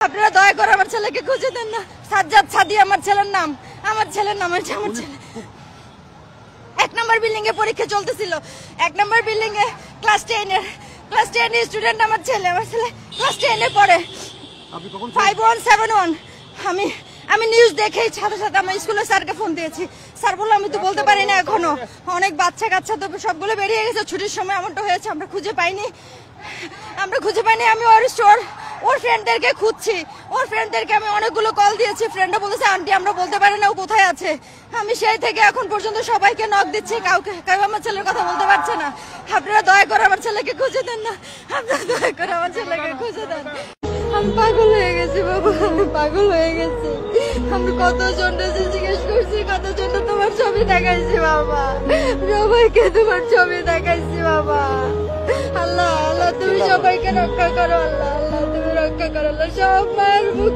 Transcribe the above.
আপনারা দয়া করে আমার ছেলেকে খুঁজে দেন না। সাজ্জাদ সাদি আমার ছেলের নাম, আমার ছেলের নাম। আমার ছেলে 1 নম্বর বিল্ডিং এ পরীক্ষা চলতেছিল। 1 নম্বর বিল্ডিং এ ক্লাস 10 এর স্টুডেন্ট আমার ছেলে ক্লাস 10 এ পড়ে। 5171 আমি নিউজ দেখেই সাথে সাথে আমার স্কুলের স্যারকে ফোন দিয়েছি। স্যার বললো আমি তো বলতে পারি না এখনো, অনেক বাচ্চা কাচ্চা তো সবগুলো বেরিয়ে গেছে, ছুটির সময় এমনটা হয়েছে, আমরা খুঁজে পাইনি। আমি ওর ফ্রেন্ডদেরকে খুঁজছি, ওর ফ্রেন্ডদেরকে আমি অনেকগুলো কল দিয়েছি। ফ্রেন্ডরা বলেছে আন্টি আমরা বলতে পারি না ও কোথায় আছে। আমি সেই থেকে এখন পর্যন্ত সবাইকে নক দিচ্ছি, কেউ আমার ছেলের কথা বলতে পারছে না। আপনারা দয়া করে আমার ছেলেকে খুঁজে দেন না, আপনারা দয়া করে আমার ছেলেকে খুঁজে দেন। আমি পাগল হয়ে গেছি বাবা, আমি পাগল হয়ে গেছি। আমি কতজন জিজ্ঞেস করছি, কতজন তোমার ছবি দেখাইছি বাবা, সবাইকে তোমার ছবি দেখাইছি বাবা। আল্লাহ আল্লাহ তুমি সবাইকে রক্ষা করো, আল্লাহ আল্লাহ তুমি রক্ষা করো, আল্লাহ সব মায়ের মুখ